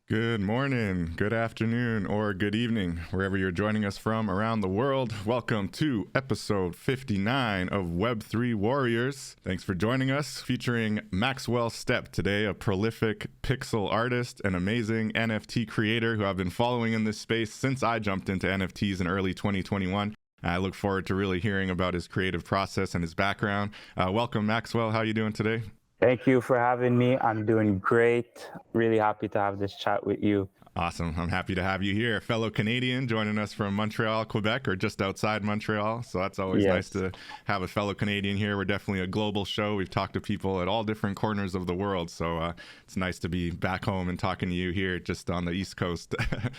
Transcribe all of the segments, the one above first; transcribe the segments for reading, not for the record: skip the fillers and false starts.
Good morning, good afternoon, or good evening, wherever you're joining us from around the world. Welcome to episode 59 of Web3 Warriors. Thanks for joining us, featuring Maxwell Step today, a prolific pixel artist and amazing NFT creator who I've been following in this space since I jumped into NFTs in early 2021. I look forward to really hearing about his creative process and his background. Welcome, Maxwell. How are you doing today? Thank you for having me. I'm doing great. Really happy to have this chat with you. Awesome. I'm happy to have you here. A fellow Canadian joining us from Montreal, Quebec, or just outside Montreal. So that's always nice to have a fellow Canadian here. We're definitely a global show. We've talked to people at all different corners of the world. So it's nice to be back home and talking to you here just on the East Coast.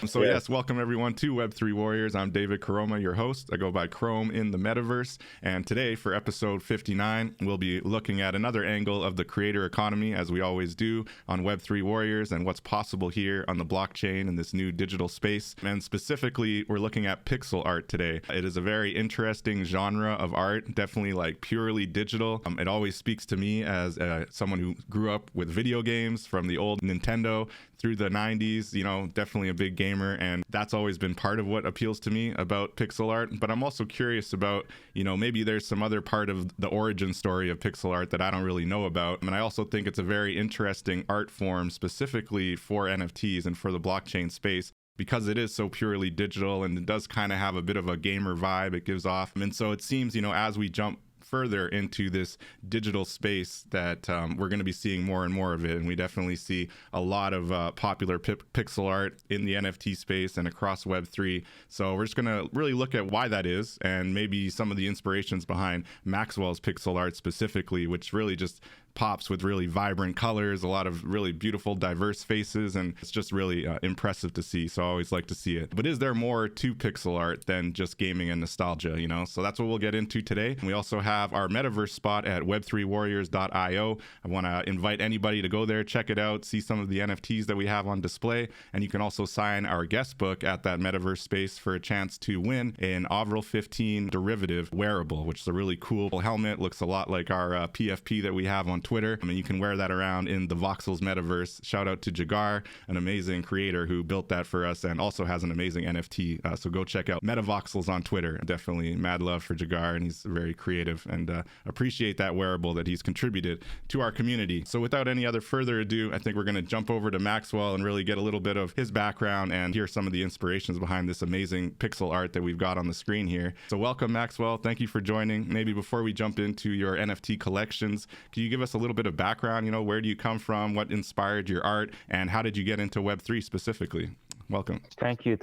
So yes, welcome everyone to Web3 Warriors. I'm David Krome, your host. I go by Krome in the metaverse. And today for episode 59, we'll be looking at another angle of the creator economy, as we always do on Web3 Warriors, and what's possible here on the blockchain in this new digital space. And specifically, we're looking at pixel art today. It is a very interesting genre of art, definitely like purely digital. It always speaks to me as someone who grew up with video games from the old Nintendo through the 90s, definitely a big gamer. And that's always been part of what appeals to me about pixel art. But I'm also curious about, maybe there's some other part of the origin story of pixel art that I don't really know about. And I also think it's a very interesting art form specifically for NFTs and for the blockchain space, because it is so purely digital and it does kind of have a bit of a gamer vibe it gives off. And so it seems, as we jump further into this digital space that we're going to be seeing more and more of it. And we definitely see a lot of popular pixel art in the NFT space and across Web3. So we're just going to really look at why that is, and maybe some of the inspirations behind Maxwell's pixel art specifically, which really just pops with really vibrant colors, a lot of really beautiful, diverse faces, and it's just really impressive to see. So I always like to see it. But is there more to pixel art than just gaming and nostalgia, So that's what we'll get into today. And we also have our metaverse spot at web3warriors.io. I want to invite anybody to go there, check it out, see some of the NFTs that we have on display. And you can also sign our guest book at that metaverse space for a chance to win an Avril 15 derivative wearable, which is a really cool helmet. Looks a lot like our PFP that we have on Twitter. I mean, you can wear that around in the Voxels metaverse. Shout out to Jagar, an amazing creator who built that for us and also has an amazing NFT. So go check out MetaVoxels on Twitter. Definitely mad love for Jagar, and he's very creative, and appreciate that wearable that he's contributed to our community. So without any other further ado, I think we're going to jump over to Maxwell and really get a little bit of his background and hear some of the inspirations behind this amazing pixel art that we've got on the screen here. So welcome, Maxwell. Thank you for joining. Maybe before we jump into your NFT collections, can you give us a little bit of background? Where do you come from? What inspired your art? And how did you get into Web3 specifically? Welcome. Thank you.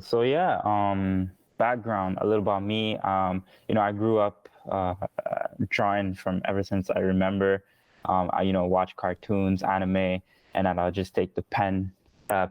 So background, a little about me. I grew up drawing from ever since I remember. I watch cartoons, anime, and then I'll just take the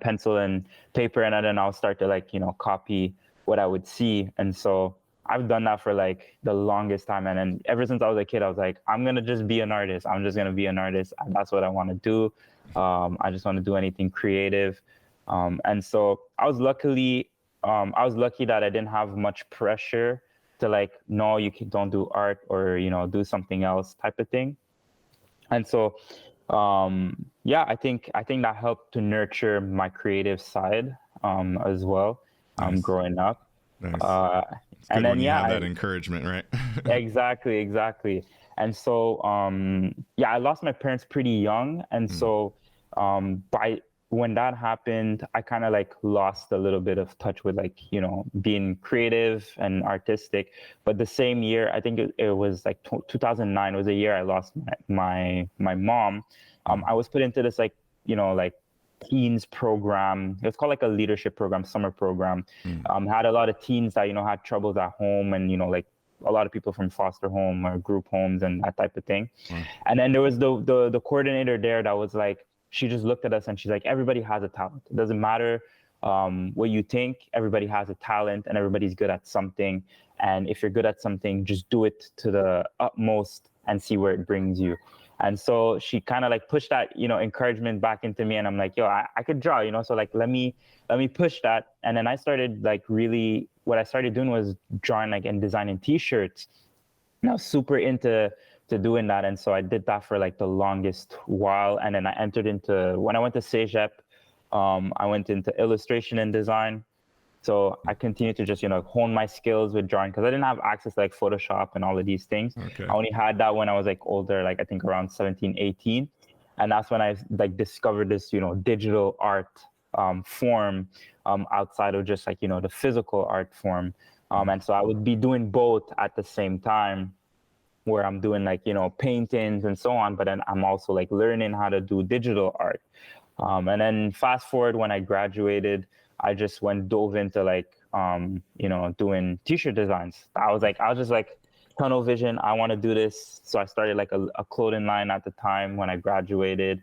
pencil and paper, and then I'll start to copy what I would see. And so I've done that for the longest time. And then ever since I was a kid, I was like, I'm going to just be an artist. I'm just going to be an artist. And that's what I want to do. I just want to do anything creative. And so I was lucky that I didn't have much pressure to no, don't do art or, do something else type of thing. And so, I think that helped to nurture my creative side as well. Nice. Growing up. Nice. It's good and then, when you have that encouragement, right? Exactly. And so, I lost my parents pretty young. And so when that happened, I kind of lost a little bit of touch with being creative and artistic. But the same year, I think it was 2009 was the year I lost my mom. I was put into this teens program. It was called a leadership program, summer program. Had a lot of teens that had troubles at home, and a lot of people from foster home or group homes and that type of thing. And then there was the coordinator there that was she just looked at us and she's like, everybody has a talent. It doesn't matter what you think. Everybody has a talent and everybody's good at something. And if you're good at something, just do it to the utmost and see where it brings you. And so she kind of pushed that, encouragement back into me. And I'm like, yo, I could draw, so let me push that. And then I started really, what I started doing was drawing and designing t-shirts. And I was super into doing that. And so I did that for the longest while. And then I entered into, when I went to Cégep, I went into illustration and design. So I continued to just, hone my skills with drawing because I didn't have access to like Photoshop and all of these things. Okay. I only had that when I was like older, like I think around 17, 18. And that's when I like discovered this, digital art form outside of just like, the physical art form. And so I would be doing both at the same time, where I'm doing like, paintings and so on, but then I'm also like learning how to do digital art. And then fast forward, when I graduated, I just dove into like, doing t-shirt designs. I was just like tunnel vision. I want to do this. So I started like a clothing line at the time when I graduated.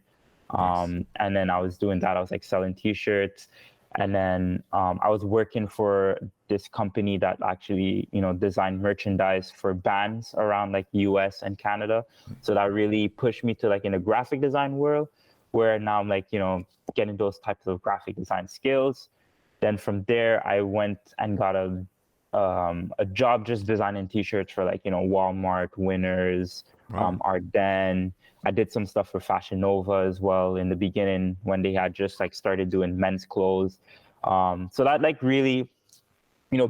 Nice. And then I was doing that. I was like selling t-shirts. And then I was working for this company that actually, designed merchandise for bands around like US and Canada. So that really pushed me to like in the graphic design world, where now I'm like, getting those types of graphic design skills. Then from there, I went and got a job just designing t-shirts for like, Walmart, Winners, Wow. Ardennes. I did some stuff for Fashion Nova as well in the beginning when they had just like started doing men's clothes. So that like really,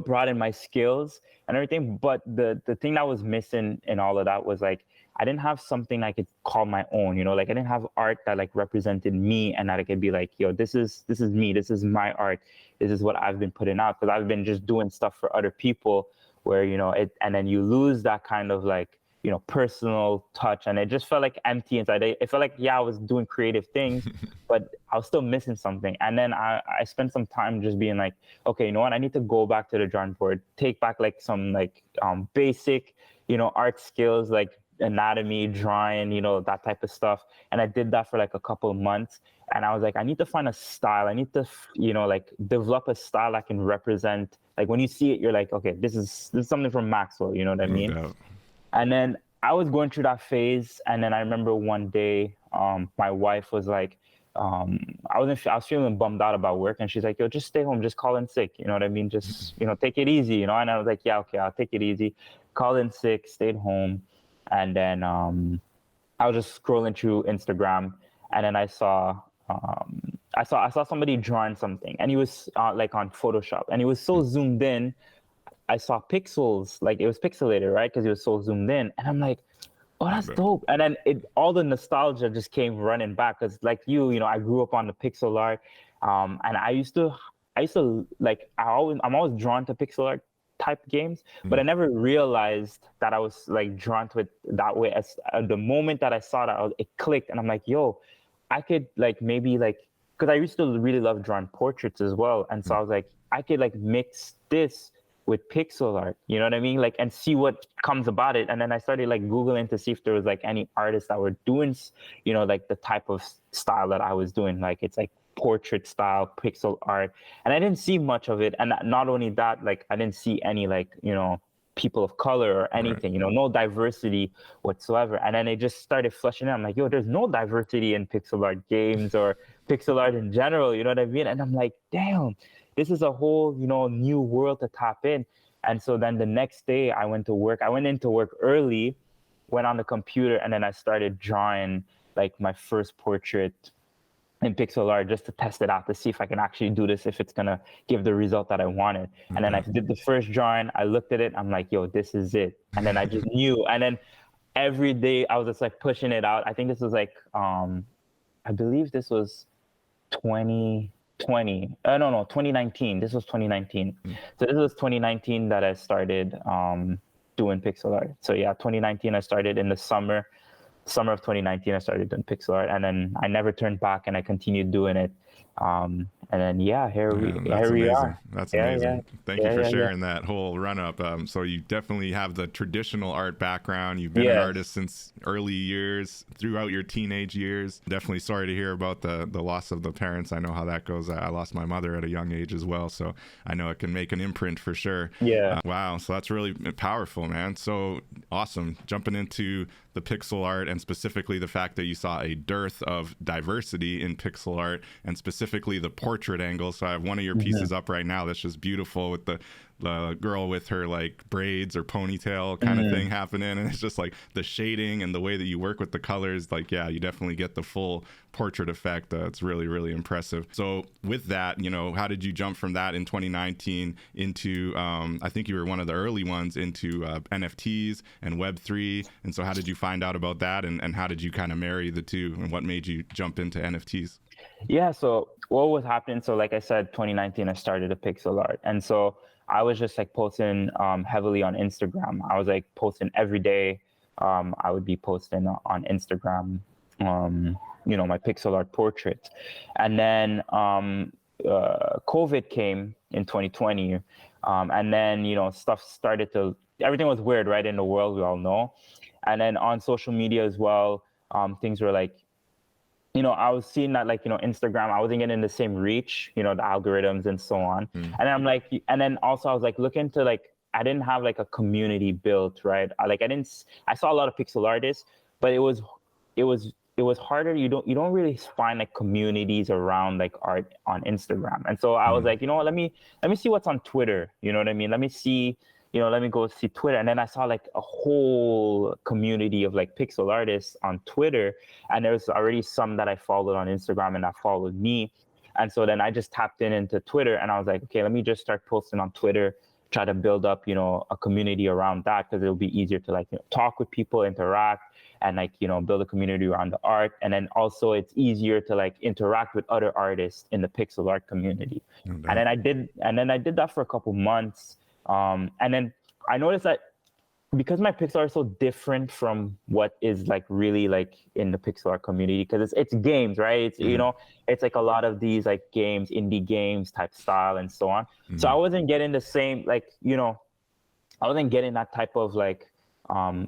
broadened my skills and everything. But the thing that was missing in all of that was like, I didn't have something I could call my own, like I didn't have art that like represented me and that I could be like, yo, this is me, this is my art, this is what I've been putting out, because I've been just doing stuff for other people where, and then you lose that kind of like, personal touch, and it just felt like empty inside. It felt like, yeah, I was doing creative things, but I was still missing something. And then I spent some time just being like, okay, you know what? I need to go back to the drawing board, take back like some like basic, art skills, like anatomy, drawing, that type of stuff. And I did that for like a couple of months. And I was like, I need to find a style. I need to, like develop a style that can represent, like when you see it, you're like, okay, this is something from Maxwell, you know what I mean? No doubt. And then I was going through that phase. And then I remember one day, my wife was like, I was feeling bummed out about work. And she's like, yo, just stay home, just call in sick. You know what I mean? Just, take it easy, And I was like, yeah, okay, I'll take it easy. Called in sick, stayed home. And then I was just scrolling through Instagram. And then I saw somebody drawing something. And he was like on Photoshop. And he was so zoomed in. I saw pixels, like it was pixelated, right? Because it was so zoomed in. And I'm like, oh, that's dope. And then all the nostalgia just came running back. Because like I grew up on the pixel art. And I used to like, I'm always drawn to pixel art type games, but I never realized that I was like drawn to it that way. As the moment that I saw that, it clicked. And I'm like, yo, I could like maybe like, because I used to really love drawing portraits as well. And so I was like, I could like mix this with pixel art, you know what I mean? Like, and see what comes about it. And then I started like Googling to see if there was like any artists that were doing, like the type of style that I was doing. Like, it's like portrait style, pixel art. And I didn't see much of it. And not only that, like, I didn't see any like, people of color or anything, Right. No diversity whatsoever. And then it just started flushing out. I'm like, yo, there's no diversity in pixel art games or pixel art in general, you know what I mean? And I'm like, damn, this is a whole, new world to tap in. And so then the next day I went to work. I went into work early, went on the computer, and then I started drawing like my first portrait in pixel art just to test it out to see if I can actually do this, if it's gonna give the result that I wanted. And then I did the first drawing, I looked at it, I'm like, yo, this is it. And then I just knew. And then every day I was just like pushing it out. I think this was like, I believe this was 2019. This was 2019. So this was 2019 that I started doing pixel art. So yeah, 2019 I started in the summer of 2019 I started doing pixel art, and then I never turned back and I continued doing it. And then here we are. That's Yeah, amazing. yeah. Thank you for sharing that whole run up. So you definitely have the traditional art background. You've been an artist since early years, throughout your teenage years. Definitely sorry to hear about the loss of the parents. I know how that goes. I lost my mother at a young age as well, so I know it can make an imprint for sure. Yeah. Wow. So that's really powerful, man. So awesome. Jumping into the pixel art, and specifically the fact that you saw a dearth of diversity in pixel art, and specifically the portrait angle. So I have one of your pieces up right now that's just beautiful with the girl with her like braids or ponytail kind of thing happening, and it's just like the shading and the way that you work with the colors, like yeah, you definitely get the full portrait effect. It's really, really impressive. So with that, you know, how did you jump from that in 2019 into I think you were one of the early ones into NFTs and Web3, and so how did you find out about that, and how did you kind of marry the two, and what made you jump into NFTs? Yeah, so what was happening, so like I said, 2019 I started a pixel art, and so I was just like posting heavily on Instagram. I was like posting every day. I would be posting on Instagram you know, my pixel art portraits. And then COVID came in 2020. And then, you know, stuff started to, everything was weird, right, in the world, we all know. And then on social media as well, things were like, you know, I was seeing that, like, you know, Instagram, I wasn't getting the same reach, you know, the algorithms and so on. And I'm like, and then also I was like looking to like, I didn't have like a community built, right? I saw a lot of pixel artists, but it was harder. You don't really find like communities around like art on Instagram. And so I was like, you know what, let me see what's on Twitter. You know what I mean? Let me see, you know, let me go see Twitter. And then I saw like a whole community of like pixel artists on Twitter. And there's already some that I followed on Instagram and that followed me. And so then I just tapped into Twitter, and I was like, okay, let me just start posting on Twitter, try to build up, you know, a community around that, because it'll be easier to like, you know, talk with people, interact, and like, you know, build a community around the art. And then also it's easier to like interact with other artists in the pixel art community. And then I did that for a couple months. And then I noticed that because my pixel art is so different from what is like really like in the pixel art community, because it's games, right? It's you know, it's like a lot of these like games, indie games type style and so on. So I wasn't getting the same, like, you know, I wasn't getting that type of like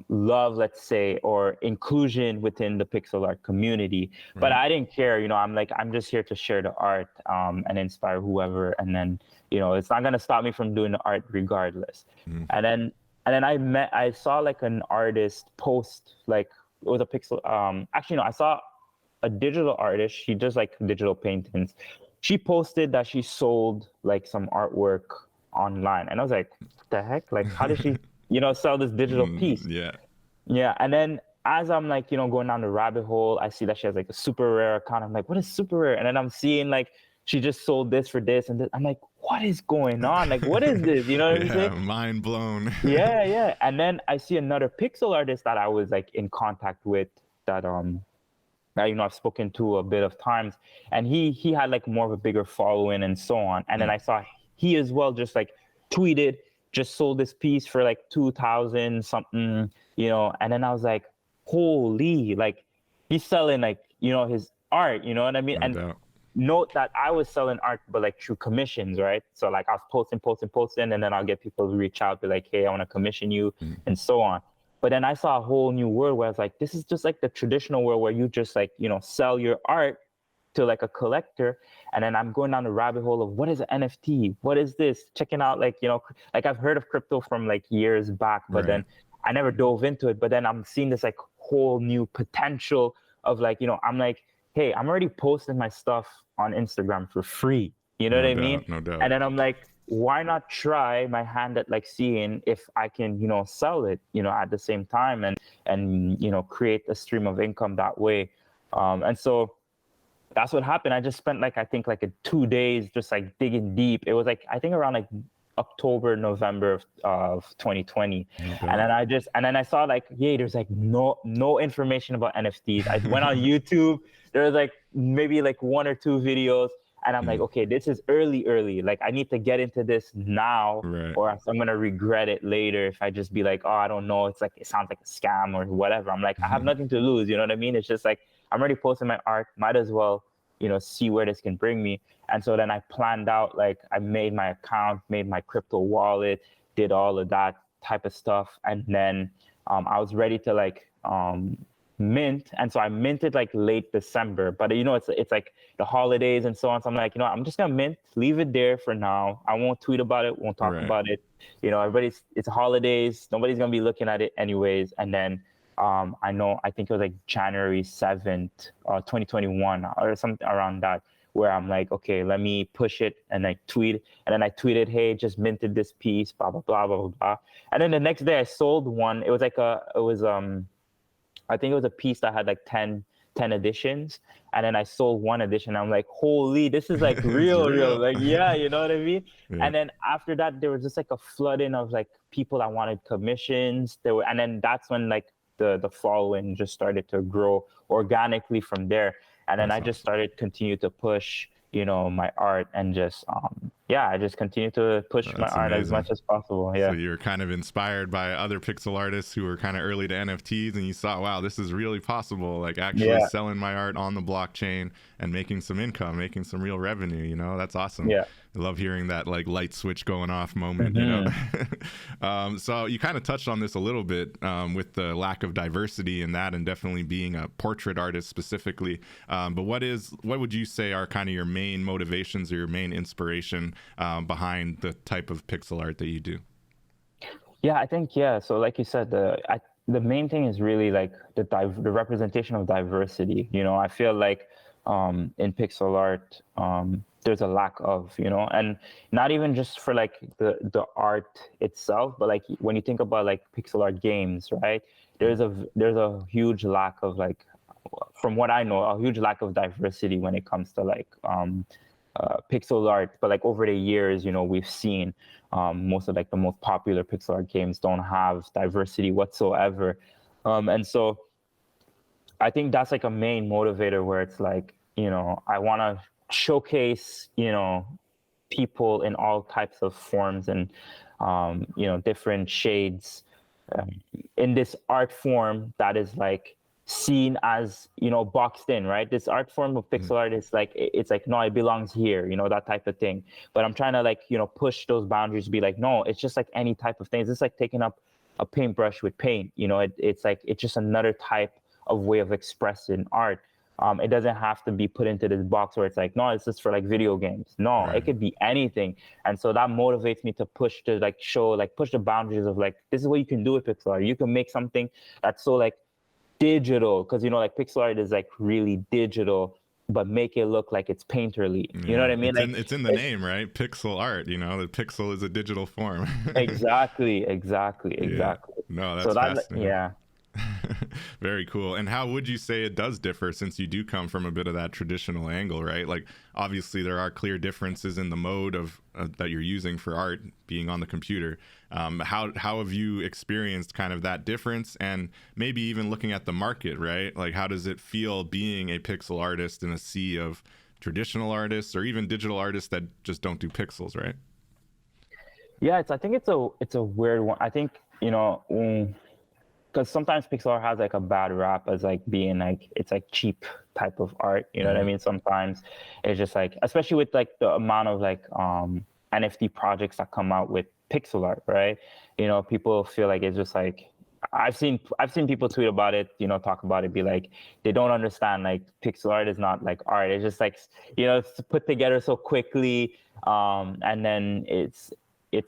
love, let's say, or inclusion within the pixel art community. But I didn't care, you know, I'm just here to share the art and inspire whoever. And then, you know, it's not going to stop me from doing the art regardless. And then I saw like an artist post, like it was a pixel, actually, no, I saw a digital artist. She does like digital paintings. She posted that she sold like some artwork online. And I was like, what the heck? Like, how does she, you know, sell this digital piece? Yeah. And then as I'm like, you know, going down the rabbit hole, I see that she has like a super rare account. I'm like, what is super rare? And then I'm seeing like, she just sold this for this and this. I'm like, what is going on? Like, what is this? You know what I'm saying? Mind blown. Yeah. And then I see another pixel artist that I was like in contact with that, you know, I've spoken to a bit of times, and he had like more of a bigger following and so on. And then I saw he as well just like tweeted, just sold this piece for like 2,000 something, you know. And then I was like, holy, like he's selling like, you know, his art, you know what I mean? And note that I was selling art, but like through commissions, right? So like I was posting, and then I'll get people to reach out, be like, hey, I want to commission you and so on. But then I saw a whole new world where I was like, this is just like the traditional world where you just like, you know, sell your art to like a collector. And then I'm going down the rabbit hole of what is an NFT? What is this? Checking out like, you know, like I've heard of crypto from like years back, but then I never dove into it. But then I'm seeing this like whole new potential of like, you know, I'm like, hey, I'm already posting my stuff on Instagram for free. You know what I mean? No doubt. And then I'm like, why not try my hand at like seeing if I can, you know, sell it, you know, at the same time and you know, create a stream of income that way. And so that's what happened. I just spent like, I think like 2 days just like digging deep. It was like, I think around like October, November of 2020. And then I saw like, yeah, there's like no information about NFTs. I went on YouTube. There was like maybe like 1 or 2 videos. And I'm like, okay, this is early. Like I need to get into this now, or else I'm going to regret it later if I just be like, oh, I don't know. It's like, it sounds like a scam or whatever. I'm like, I have nothing to lose. You know what I mean? It's just like, I'm already posting my art. Might as well, you know, see where this can bring me. And so then I planned out, like I made my account, made my crypto wallet, did all of that type of stuff. And then I was ready to like mint. And so I minted like late December, but you know, it's like the holidays and so on. So I'm like, you know, I'm just gonna mint, leave it there for now. I won't tweet about it, won't talk about it. You know, it's holidays. Nobody's gonna be looking at it anyways. And then I think it was like January 7th, 2021 or something around that. where I'm like, okay, let me push it, and I tweet, and then I tweeted, hey, just minted this piece, blah blah blah blah blah blah. And then the next day I sold one. It was like I think it was a piece that had like 10 editions, and then I sold one edition. I'm like, holy, this is like real. Like, yeah, you know what I mean? Yeah. And then after that, there was just like a flooding of like people that wanted commissions. And then that's when like the following just started to grow organically from there. And then I just started continue to push, you know, my art, and just I just continue to push my art as much as possible. Yeah. So you're kind of inspired by other pixel artists who were kind of early to NFTs, and you saw, wow, this is really possible. Like actually selling my art on the blockchain and making some income, making some real revenue. You know, that's awesome. Yeah. I love hearing that like light switch going off moment. You know. So you kind of touched on this a little bit with the lack of diversity in that, and definitely being a portrait artist specifically. But what would you say are kind of your main motivations or your main inspiration behind the type of pixel art that you do? Yeah, I think, so like you said, the main thing is really like the representation of diversity. You know, I feel like in pixel art there's a lack of, you know, and not even just for like the art itself, but like when you think about like pixel art games, right, there's a huge lack of, like, from what I know, a huge lack of diversity when it comes to like pixel art. But like over the years, you know, we've seen most of like the most popular pixel art games don't have diversity whatsoever, and so I think that's like a main motivator, where it's like, you know, I want to showcase, you know, people in all types of forms and you know, different shades in this art form that is like seen as, you know, boxed in, right? This art form of pixel art is like, it's like, no, it belongs here, you know, that type of thing. But I'm trying to like, you know, push those boundaries to be like, no, it's just like any type of thing. It's just like taking up a paintbrush with paint, you know, it's like, it's just another type of way of expressing art. It doesn't have to be put into this box where it's like, no, it's just for like video games. No, It could be anything. And so that motivates me to push, to like show, like push the boundaries of like, this is what you can do with pixel art. You can make something that's so like digital, because, you know, like pixel art is like really digital, but make it look like it's painterly. You know what I mean? It's in the name, right? Pixel art, you know, the pixel is a digital form. Exactly. Yeah. No, that's fascinating. Yeah. Very cool. And how would you say it does differ, since you do come from a bit of that traditional angle, right? Like obviously there are clear differences in the mode of that you're using for art being on the computer. How have you experienced kind of that difference, and maybe even looking at the market, right? Like how does it feel being a pixel artist in a sea of traditional artists or even digital artists that just don't do pixels, right? Yeah, I think it's a weird one. I think, you know, because sometimes pixel art has like a bad rap as like being like, it's like cheap type of art, you know what I mean? Sometimes it's just like, especially with like the amount of like NFT projects that come out with pixel art, right? You know, people feel like it's just like, I've seen people tweet about it, you know, talk about it, be like, they don't understand, like pixel art is not like art. It's just like, you know, it's put together so quickly, and then it's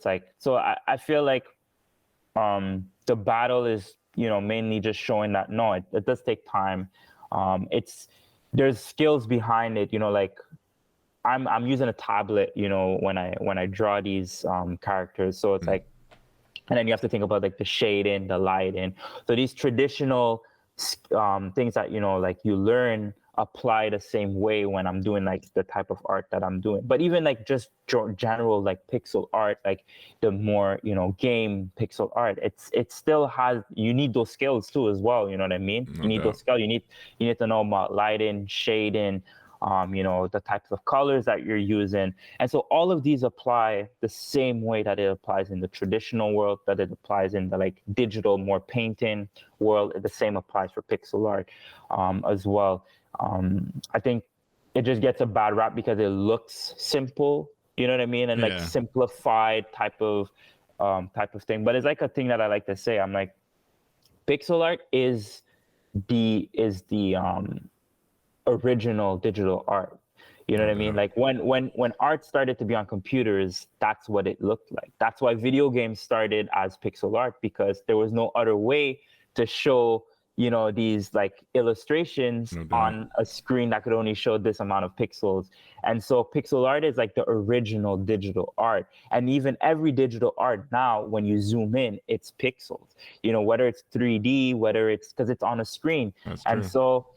like, so I feel like the battle is, you know, mainly just showing that no, it does take time. There's skills behind it, you know, like I'm using a tablet, you know, when I draw these characters, so it's like, and then you have to think about like the shading, the lighting. So these traditional things that, you know, like you learn apply the same way when I'm doing like the type of art that I'm doing. But even like just general like pixel art, like the more, you know, game pixel art, it still has, you need those skills too as well, you know what I mean? You need those skills. You need to know about lighting, shading, you know, the types of colors that you're using. And so all of these apply the same way that it applies in the traditional world, that it applies in the like digital, more painting world. The same applies for pixel art as well. I think it just gets a bad rap because it looks simple, you know what I mean? And like simplified type of thing. But it's like a thing that I like to say. I'm like, pixel art is the original digital art. You know what I mean? Like when art started to be on computers, that's what it looked like. That's why video games started as pixel art, because there was no other way to show these like illustrations on a screen that could only show this amount of pixels. And so pixel art is like the original digital art. And even every digital art now, when you zoom in, it's pixels, whether it's 3D, whether it's because it's on a screen. That's and true. So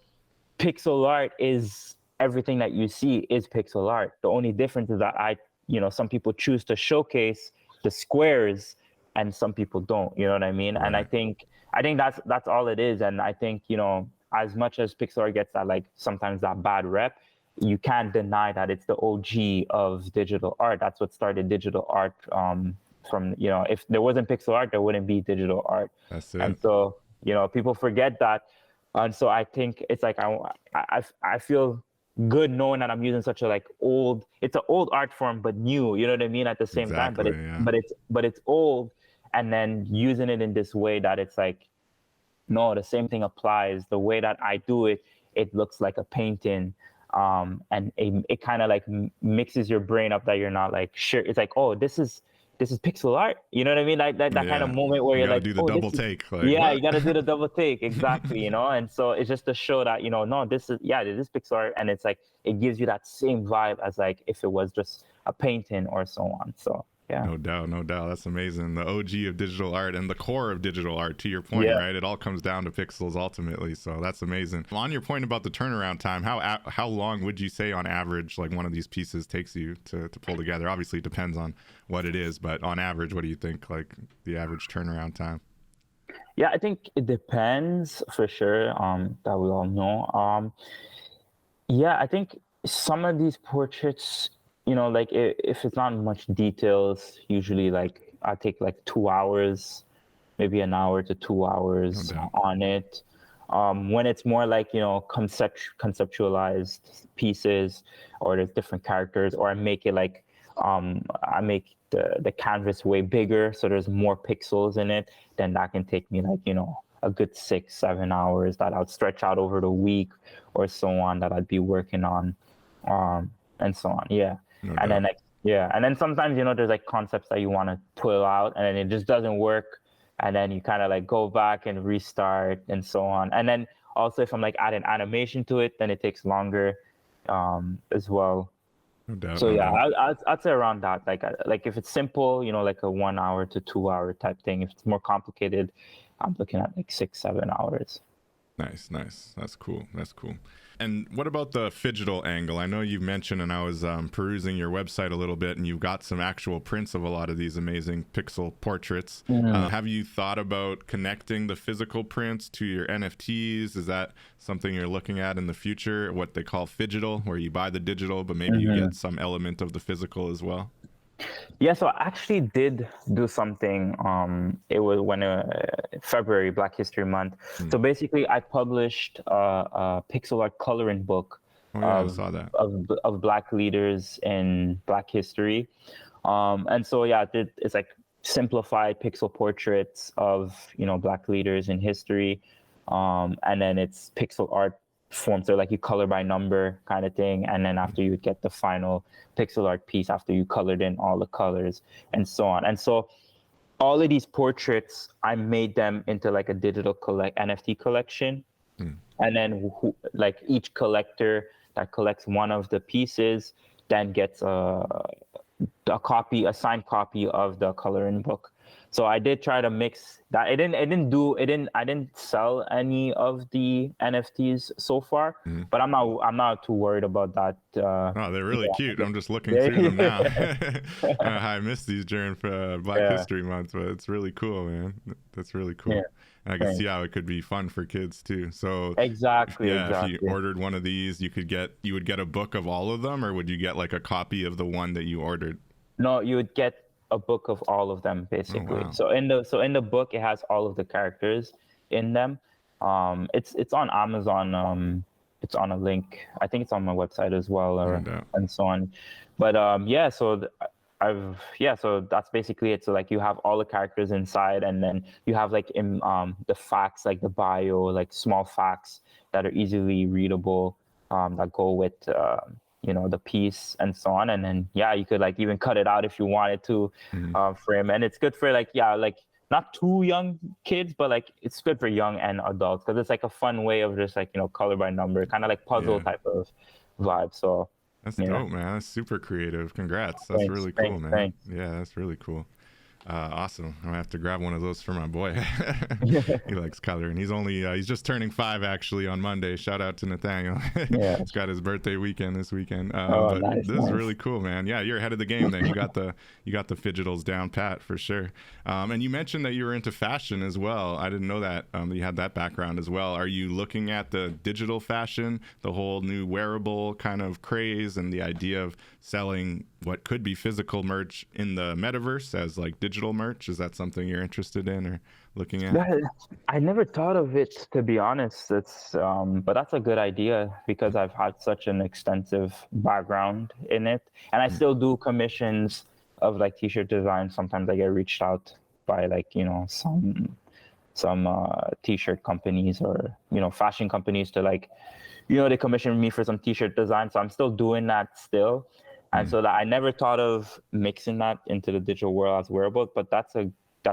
pixel art is everything that you see is pixel art. The only difference is that some people choose to showcase the squares and some people don't, you know what I mean? Right. And I think that's all it is. And I think, as much as pixel art gets that, like, sometimes that bad rep, you can't deny that it's the OG of digital art. That's what started digital art. From, if there wasn't pixel art, there wouldn't be digital art. That's it. And so, people forget that. And so I think it's like, I feel good knowing that I'm using such a it's an old art form, but new, you know what I mean? At the same time, but it's old. And then using it in this way that it's like, no, the same thing applies. The way that I do it, it looks like a painting. And it kind of like mixes your brain up that you're not like sure. It's like, oh, this is pixel art. You know what I mean? Like that kind of moment where you're like, do the double take. Like, yeah, what? you got to do the double take. Exactly. And so it's just to show that, no, this is pixel art. And it's like, it gives you that same vibe as like if it was just a painting or so on. So yeah. No doubt. That's amazing. The OG of digital art and the core of digital art, to your point, right? It all comes down to pixels ultimately. So that's amazing. On your point about the turnaround time, how long would you say on average, like, one of these pieces takes you to pull together? Obviously it depends on what it is, but on average, what do you think, like, the average turnaround time? Yeah, I think it depends for sure. That we all know. Yeah, I think some of these portraits, like if it's not much details, usually like I take like 2 hours, maybe an hour to 2 hours on it. When it's more like, conceptualized pieces, or there's different characters, or I make it like, I make the canvas way bigger, so there's more pixels in it, then that can take me like, a good 6-7 hours that I'll stretch out over the week or so on, that I'd be working on, and so on. Yeah. And then and then sometimes, there's like concepts that you want to pull out and then it just doesn't work, and then you kind of like go back and restart and so on. And then also if I'm like adding animation to it, then it takes longer as well. No doubt. So I'd say around that, like if it's simple, like a 1 hour to 2 hour type thing. If it's more complicated, I'm looking at like 6-7 hours. Nice. That's cool. And what about the phygital angle? I know you've mentioned, and I was perusing your website a little bit, and you've got some actual prints of a lot of these amazing pixel portraits. Have you thought about connecting the physical prints to your NFTs? Is that something you're looking at in the future, what they call phygital, where you buy the digital, but maybe you get some element of the physical as well? Yeah, so I actually did do something. It was when February, Black History Month. So basically, I published a pixel art coloring book I saw that. of Black leaders in Black history. And so it's like simplified pixel portraits of Black leaders in history, and then it's pixel art form, so like you color by number kind of thing, and then after you would get the final pixel art piece after you colored in all the colors and so on. And so all of these portraits, I made them into like a digital NFT collection. And then like each collector that collects one of the pieces then gets a signed copy of the coloring book. So I did try to mix that. I didn't sell any of the NFTs so far, but I'm not too worried about that. Oh, they're really cute. I'm just looking through them now. I missed these during Black History Month, but it's really cool, man. That's really cool. And I can see how it could be fun for kids too. So exactly. If you ordered one of these, you would get a book of all of them, or would you get like a copy of the one that you ordered? No, you would get a book of all of them basically. Oh, wow. So in the book, it has all of the characters in them. It's on Amazon. It's on a link. I think it's on my website as well, and so on. But so that's basically it. So like you have all the characters inside, and then you have like in the facts, like the bio, like small facts that are easily readable, that go with the piece and so on. And then you could like even cut it out if you wanted to, frame. And it's good for like not too young kids, but like it's good for young and adults because it's like a fun way of just like, you know, color by number, kind of like puzzle type of vibe. So that's dope, man. That's super creative. Congrats. That's thanks, really cool, man. thanks. Yeah, that's really cool. Awesome. I'm gonna have to grab one of those for my boy. He likes coloring. He's just turning 5 actually on Monday. Shout out to Nathaniel. He's got his birthday weekend this weekend. But nice, this is really cool, man. Yeah, you're ahead of the game then. You got the fidgetals down pat for sure. And you mentioned that you were into fashion as well. I didn't know that you had that background as well. Are you looking at the digital fashion, the whole new wearable kind of craze, and the idea of selling what could be physical merch in the metaverse as like digital merch? Is that something you're interested in or looking at? I never thought of it, to be honest. It's but that's a good idea because I've had such an extensive background in it, and I still do commissions of like t-shirt design. Sometimes I get reached out by like, you know, some t-shirt companies or, you know, fashion companies to like, you know, they commission me for some t-shirt design. So I'm still doing that still. And so that I never thought of mixing that into the digital world as wearables, but that's a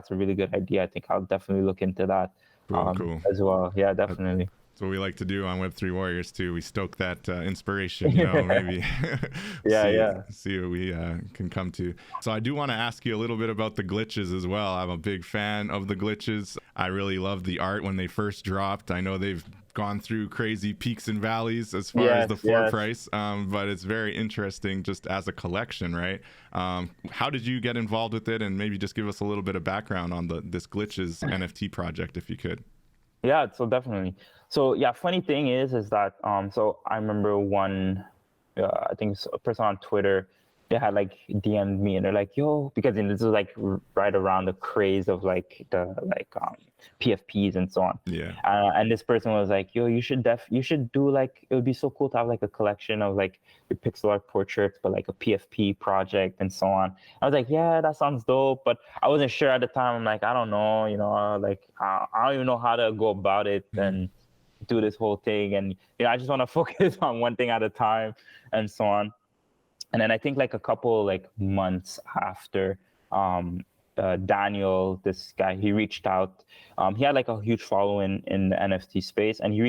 really good idea. I think I'll definitely look into that Cool. as well. Yeah, definitely. That's what we like to do on Web3 Warriors too. We stoke that inspiration, you know, maybe see what we can come to. So I do want to ask you a little bit about the glitches as well. I'm a big fan of the glitches. I really loved the art when they first dropped. I know they've gone through crazy peaks and valleys as far as the floor price, but it's very interesting just as a collection, right? How did you get involved with it, and maybe just give us a little bit of background on this glitches NFT project if you could? Yeah, so definitely. So yeah, funny thing is that so I remember one I think it's a person on Twitter, they had like DM'd me and they're like, yo, because this was like right around the craze of like the PFPs and so on. Yeah. And this person was like, yo, you should do like, it would be so cool to have like a collection of like your pixel art portraits, but like a PFP project and so on. I was like, yeah, that sounds dope, but I wasn't sure at the time. I'm like, I don't know, you know, like I don't even know how to go about it and do this whole thing. And you know, I just want to focus on one thing at a time and so on. And then I think like a couple like months after, Daniel, this guy, he reached out. He had like a huge following in the NFT space, and he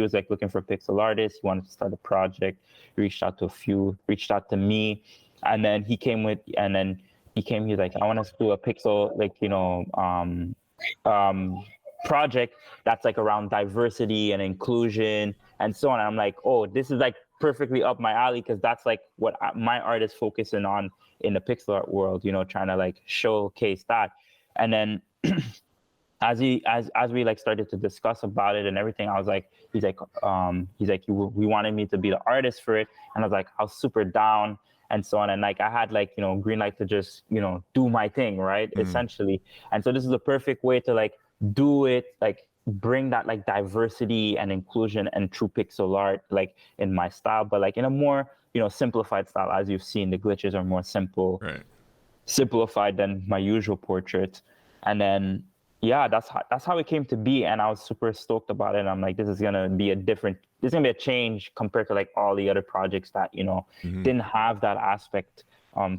was like looking for pixel artists. He wanted to start a project. He reached out to a few, reached out to me, and then he came. He's like, I want us to do a pixel, like, you know, project that's like around diversity and inclusion and so on. And I'm like, oh, this is like perfectly up my alley, because that's like what my art is focusing on in the pixel art world, you know, trying to like showcase that. And then as we like started to discuss about it and everything, I was like, he's like, we wanted me to be the artist for it. And I was like, I was super down and so on. And like, I had like, you know, green light to just, you know, do my thing, right? Essentially. And so this is the perfect way to like do it, like bring that like diversity and inclusion and true pixel art, like in my style, but like in a more, you know, simplified style. As you've seen, the glitches are more simplified than my usual portraits. And then, yeah, that's how it came to be. And I was super stoked about it. And I'm like, this is going to be a change compared to like all the other projects that, you know, didn't have that aspect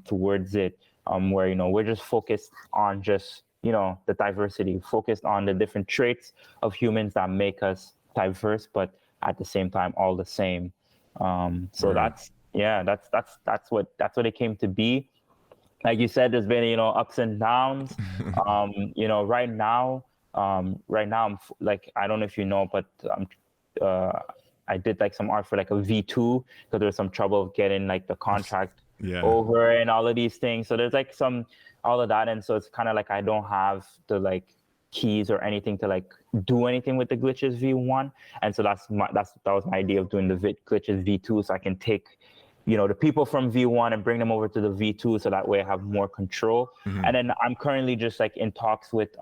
towards it, where, you know, we're just focused on just, you know, the diversity, focused on the different traits of humans that make us diverse, but at the same time, all the same. So that's what it came to be. Like you said, there's been, you know, ups and downs. You know, right now I'm like, I don't know if you know, but I did like some art for like a V2 because there was some trouble of getting like the contract over and all of these things. So there's like all of that. And so it's kind of like I don't have the like keys or anything to like do anything with the Glitches V1. And so that was my idea of doing the Glitches V2, so I can take, you know, the people from V1 and bring them over to the V2, so that way I have more control. And then I'm currently just like in talks with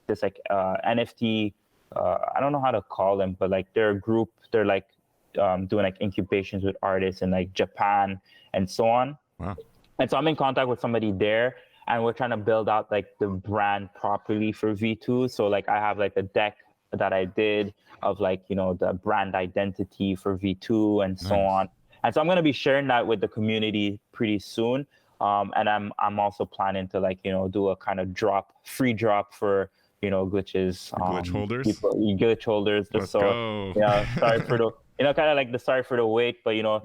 this like NFT, I don't know how to call them, but like they're a group, they're like doing like incubations with artists in like Japan and so on. Wow. And so I'm in contact with somebody there, and we're trying to build out like the brand properly for V2. So like I have like a deck that I did of like, you know, the brand identity for V2 and so on. And so I'm going to be sharing that with the community pretty soon. And I'm also planning to like, do a kind of free drop for, glitches, Glitch holders, glitch holders, just let's so, go. sorry for the, kind of like the sorry for the wait, but no,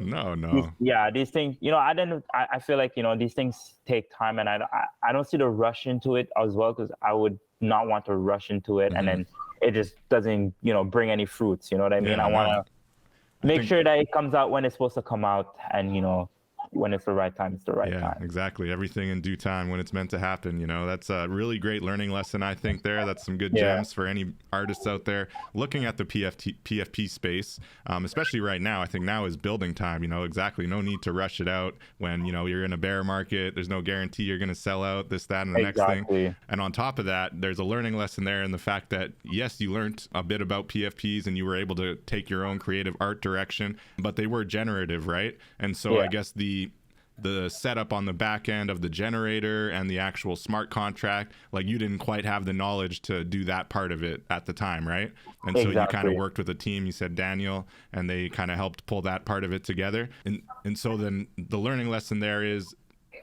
these things, I feel like, these things take time, and I don't see the rush into it as well, because I would not want to rush into it, and then it just doesn't, bring any fruits. You know what I mean? I want to make sure that it comes out when it's supposed to come out, and when it's the right time, it's the right time. Yeah, exactly. Everything in due time when it's meant to happen. That's a really great learning lesson, I think, there. That's some good gems for any artists out there looking at the PFP space, especially right now. I think now is building time. Exactly. No need to rush it out when, you're in a bear market. There's no guarantee you're going to sell out this, that, and the next thing. And on top of that, there's a learning lesson there in the fact that, yes, you learned a bit about PFPs and you were able to take your own creative art direction, but they were generative, right? And so I guess the setup on the back end of the generator and the actual smart contract, like you didn't quite have the knowledge to do that part of it at the time, right? And so you kind of worked with a team, you said Daniel, and they kind of helped pull that part of it together. And so then the learning lesson there is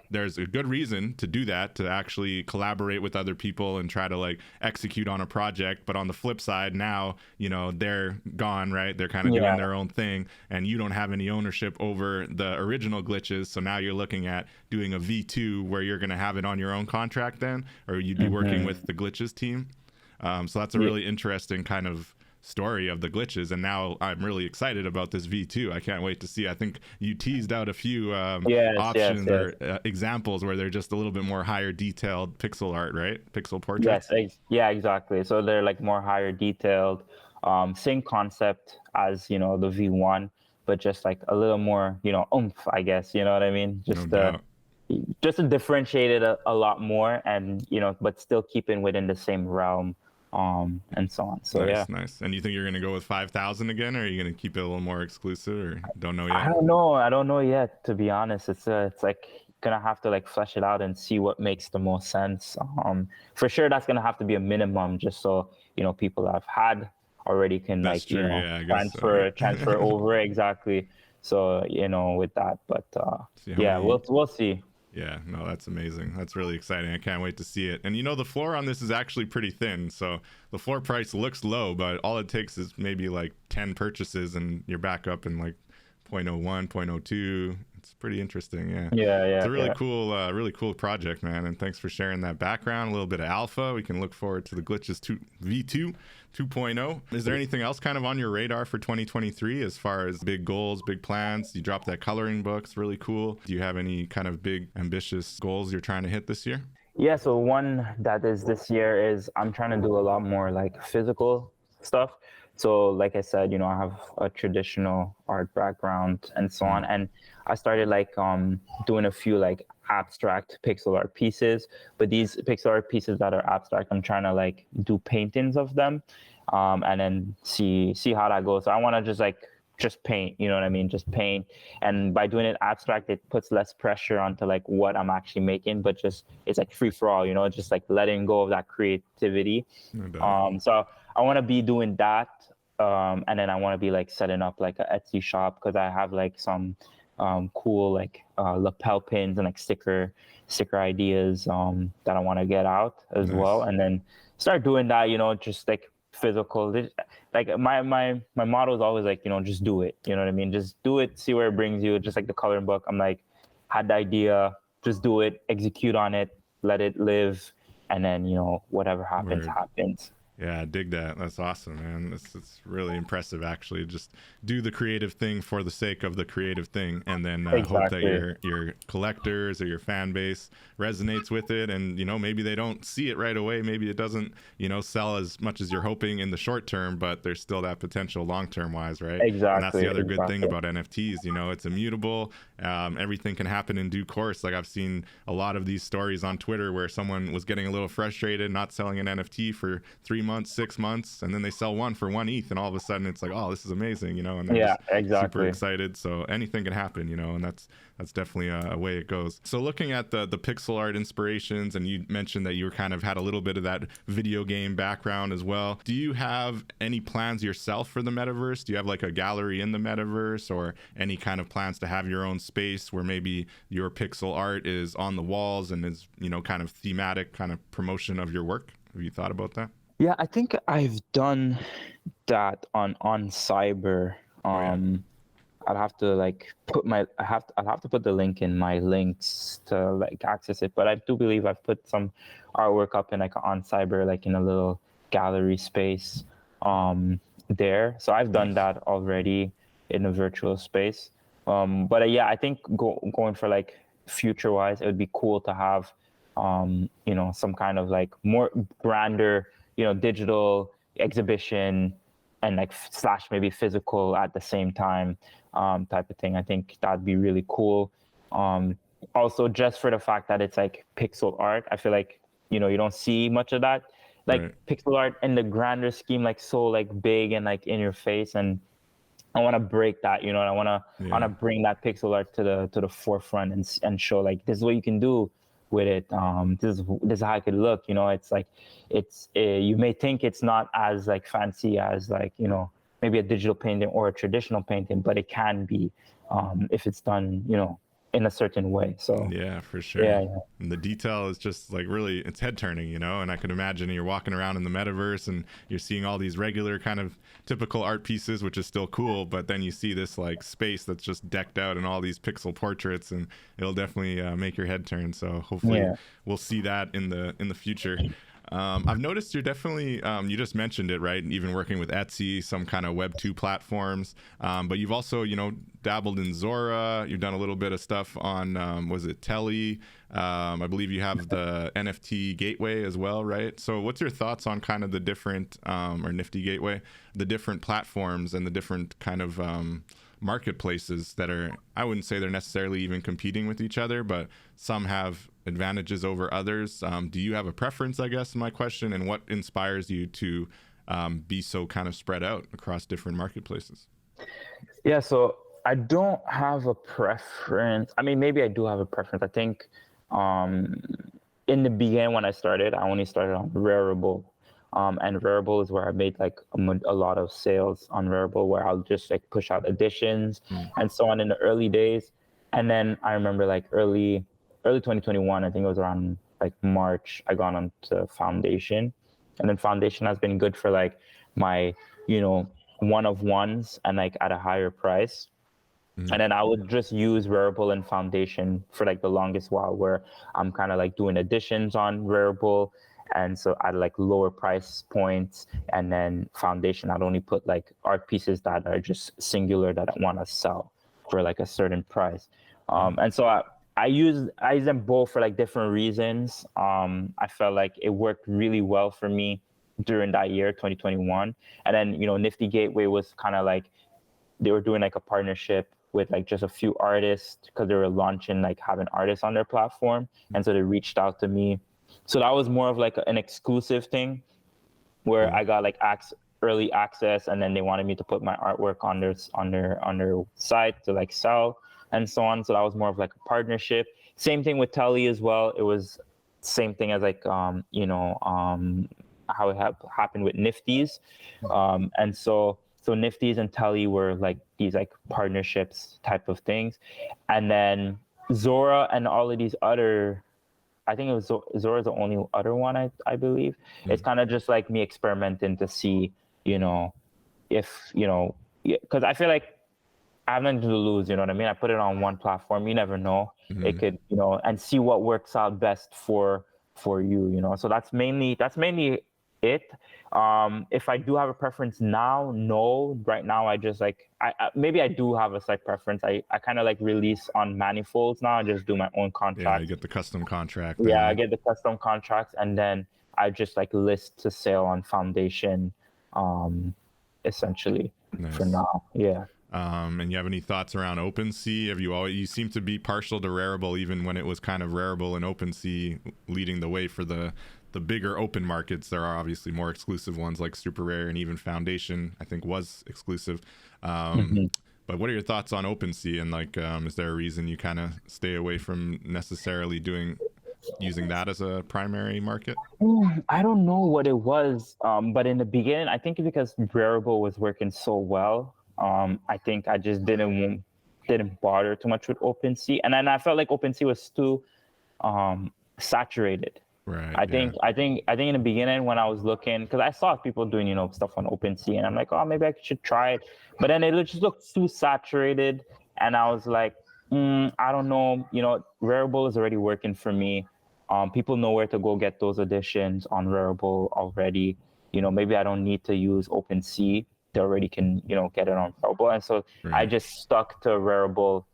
there's a good reason to do that, to actually collaborate with other people and try to like execute on a project. But on the flip side, now, they're gone, right? They're kind of doing their own thing, and you don't have any ownership over the original glitches. So now you're looking at doing a V2 where you're going to have it on your own contract then, or you'd be working with the glitches team. So that's a really interesting kind of story of the glitches, and now I'm really excited about this V2. I can't wait to see. I think you teased out a few options or examples where they're just a little bit more higher detailed pixel art, right? Pixel portraits. Yes, exactly. So they're like more higher detailed, same concept as the V1, but just like a little more oomph, I guess. You know what I mean? Just to differentiate it a lot more, and but still keeping within the same realm. And so on. So nice. And you think you're going to go with 5,000 again, or are you going to keep it a little more exclusive, or don't know yet? I don't know yet, to be honest. It's like gonna have to like flesh it out and see what makes the most sense. For sure, that's gonna have to be a minimum, just so people that have had already can transfer over. Exactly. So with that, but we'll see. Yeah, no, that's amazing. That's really exciting. I can't wait to see it. And the floor on this is actually pretty thin. So the floor price looks low, but all it takes is maybe like 10 purchases and you're back up in like 0.01, 0.02. It's pretty interesting. Yeah. It's a really cool project, man. And thanks for sharing that background, a little bit of alpha. We can look forward to the Glitches V2 2.0. Is there anything else kind of on your radar for 2023 as far as big goals, big plans? You dropped that coloring book. It's really cool. Do you have any kind of big ambitious goals you're trying to hit this year? Yeah, so one that is this year is I'm trying to do a lot more like physical stuff. So like I said, I have a traditional art background and so on. And I started like doing a few like abstract pixel art pieces, but these pixel art pieces that are abstract, I'm trying to like do paintings of them, and then see how that goes. So I want to just paint, you know what I mean? Just paint. And by doing it abstract, it puts less pressure onto like what I'm actually making, but just, it's like free for all, just like letting go of that creativity. So I want to be doing that. And then I want to be like setting up like an Etsy shop, because I have like some cool like lapel pins and like sticker ideas that I want to get out as well. And then start doing that, just like physical. Like my motto is always like, just do it. You know what I mean? Just do it, see where it brings you. Just like the coloring book, I'm like, had the idea, just do it, execute on it, let it live, and then whatever happens. Yeah, I dig that. That's awesome, man. It's really impressive, actually. Just do the creative thing for the sake of the creative thing, and then hope that your collectors or your fan base resonates with it. And maybe they don't see it right away. Maybe it doesn't sell as much as you're hoping in the short term, but there's still that potential long term wise, right? Exactly. And that's the other good thing about NFTs. It's immutable. Everything can happen in due course. Like I've seen a lot of these stories on Twitter where someone was getting a little frustrated, not selling an NFT for 3 months months, 6 months, and then they sell one for 1 ETH, and all of a sudden it's like, oh, this is amazing, you know, and they're Yeah, just exactly. super excited. So anything can happen, you know, and that's definitely a way it goes. So looking at the pixel art inspirations, and you mentioned that you were kind of had a little bit of that video game background as well. Do you have any plans yourself for the metaverse? Do you have like a gallery in the metaverse, or any kind of plans to have your own space where maybe your pixel art is on the walls and is, you know, kind of thematic kind of promotion of your work? Have you thought about that? Yeah, I think I've done that on Cyber. I'd have to like I'd have to put the link in my links to like access it. But I do believe I've put some artwork up in like on Cyber, like in a little gallery space there. So I've done that already in a virtual space. But yeah, I think going for like future wise, it would be cool to have you know, some kind of like more grander, you know, digital exhibition and like slash maybe physical at the same time type of thing. I think that'd be really cool. Also, just for the fact that it's like pixel art, I feel like, you know, you don't see much of that, like Right. pixel art in the grander scheme, like so like big and like in your face. And I want to break that, you know, and I want to bring that pixel art to the forefront and show like, this is what you can do with it. This is how it could look, you know. It's like you may think it's not as like fancy as like, you know, maybe a digital painting or a traditional painting, but it can be if it's done, you know, in a certain way. So yeah, for sure. yeah. And the detail is just like really, it's head turning, you know. And I can imagine you're walking around in the metaverse and you're seeing all these regular kind of typical art pieces, which is still cool, but then you see this like space that's just decked out in all these pixel portraits, and it'll definitely make your head turn. So hopefully we'll see that in the future. I've noticed you're definitely, you just mentioned it, right? Even working with Etsy, some kind of Web2 platforms. But you've also, you know, dabbled in Zora. You've done a little bit of stuff on, was it Telly? I believe you have the NFT gateway as well, right? So what's your thoughts on kind of the different, or Nifty gateway, the different platforms and the different kind of marketplaces that are, I wouldn't say they're necessarily even competing with each other, but some have advantages over others. Do you have a preference, I guess, is my question, and what inspires you to be so kind of spread out across different marketplaces? Yeah, so I don't have a preference. I mean, maybe I do have a preference. I think in the beginning when I started, I only started on Rarible. And Rarible is where I made like a lot of sales on Rarible, where I'll just like push out editions and so on in the early days. And then I remember like early 2021, I think it was around like March, I got onto Foundation. And then Foundation has been good for like my, you know, one of ones and like at a higher price. And then I would just use Rarible and Foundation for like the longest while, where I'm kind of like doing editions on Rarible. And so at like lower price points, and then Foundation, I'd only put like art pieces that are just singular that I want to sell for like a certain price. And so I use them both for like different reasons. I felt like it worked really well for me during that year, 2021. And then, you know, Nifty Gateway was kind of like, they were doing like a partnership with like just a few artists, because they were launching, like having artists on their platform. And so they reached out to me. So that was more of like an exclusive thing, where I got like early access, and then they wanted me to put my artwork on their site to like sell and so on. So that was more of like a partnership. Same thing with Telly as well. It was same thing as like you know, how it happened with Nifties. And so Nifties and Telly were like these like partnerships type of things. And then Zora and all of these other, I think it was Zora's the only other one, I believe. It's kind of just like me experimenting to see, you know, if, you know, because I feel like I have nothing to lose, you know what I mean? I put it on one platform, you never know. It could, you know, and see what works out best for you, you know. So that's mainly it. If I do have a preference now, no. Right now, I just like, maybe I do have a slight preference. I kind of like release on manifolds now. I just do my own contract. Yeah, you get the custom contract. Yeah, I get the custom contracts, and then I just like list to sale on Foundation, essentially. Nice. For now. Yeah. And you have any thoughts around OpenSea? You seem to be partial to Rarible, even when it was kind of Rarible and OpenSea leading the way for the the bigger open markets, there are obviously more exclusive ones like Super Rare, and even Foundation, I think, was exclusive. But what are your thoughts on OpenSea, and like, is there a reason you kind of stay away from necessarily using that as a primary market? I don't know what it was, but in the beginning, I think because Rarible was working so well, I think I just didn't bother too much with OpenSea, and then I felt like OpenSea was too saturated. Right. I think in the beginning when I was looking, because I saw people doing stuff on OpenSea, and I'm like, oh, maybe I should try it, but then it just looked too saturated, and I was like, I don't know. Rarible is already working for me. People know where to go get those editions on Rarible already. Maybe I don't need to use OpenSea. They already can, get it on Rarible. And so I just stuck to Rarible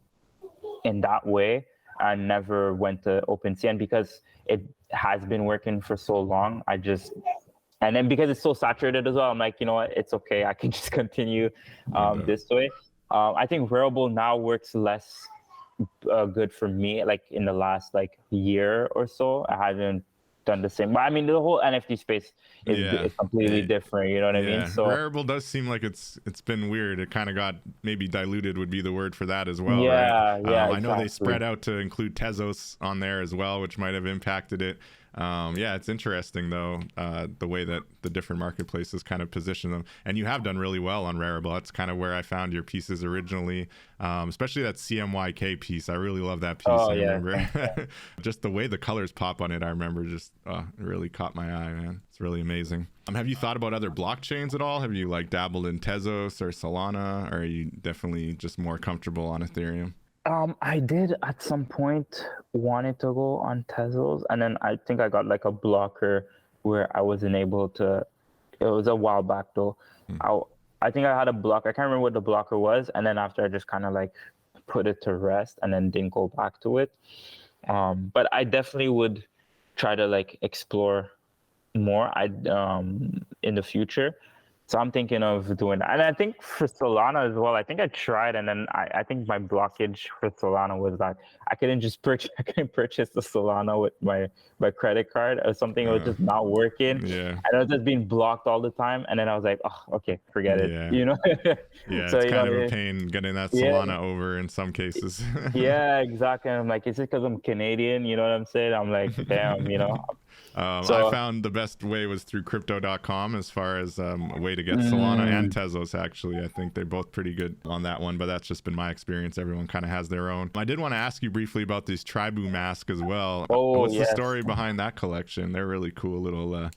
in that way and never went to OpenSea. And because it has been working for so long, and then because it's so saturated as well, I'm like, you know what, it's okay. I can just continue this way. I think Rarible now works less good for me, like in the last year or so. I haven't done the same, but I mean the whole NFT space is completely different, you know what I mean? So Rarible does seem like it's been weird. It kind of got maybe diluted, would be the word for that as well. Exactly. I know they spread out to include Tezos on there as well, which might have impacted it. It's interesting though, the way that the different marketplaces kind of position them, and you have done really well on Rarible. That's kind of where I found your pieces originally, especially that CMYK piece. I really love that piece. I remember just the way the colors pop on it. I remember just it really caught my eye, man. It's really amazing. Have you thought about other blockchains at all? Have you dabbled in Tezos or Solana, or are you definitely just more comfortable on Ethereum? I did at some point wanted to go on Tezos, and then I think I got a blocker where I wasn't able to. It was a while back though. I think I had a blocker. I can't remember what the blocker was, and then after I just kind of put it to rest and then didn't go back to it. But I definitely would try to explore more in the future. So I'm thinking of doing that. And I think for Solana as well, I think I tried, and then I think my blockage for Solana was that I couldn't purchase the Solana with my credit card or something. It was just not working. And it was just being blocked all the time. And then I was like, oh, okay, forget it. So, it's kind of a pain getting that Solana over in some cases. Yeah, exactly. And I'm like, is it because I'm Canadian? You know what I'm saying? I'm like, damn, I found the best way was through crypto.com as far as a way to get Solana and Tezos. Actually, I think they're both pretty good on that one, but that's just been my experience. Everyone kind of has their own. I did want to ask you briefly about these Tribu mask as well. What's the story behind that collection? They're really cool little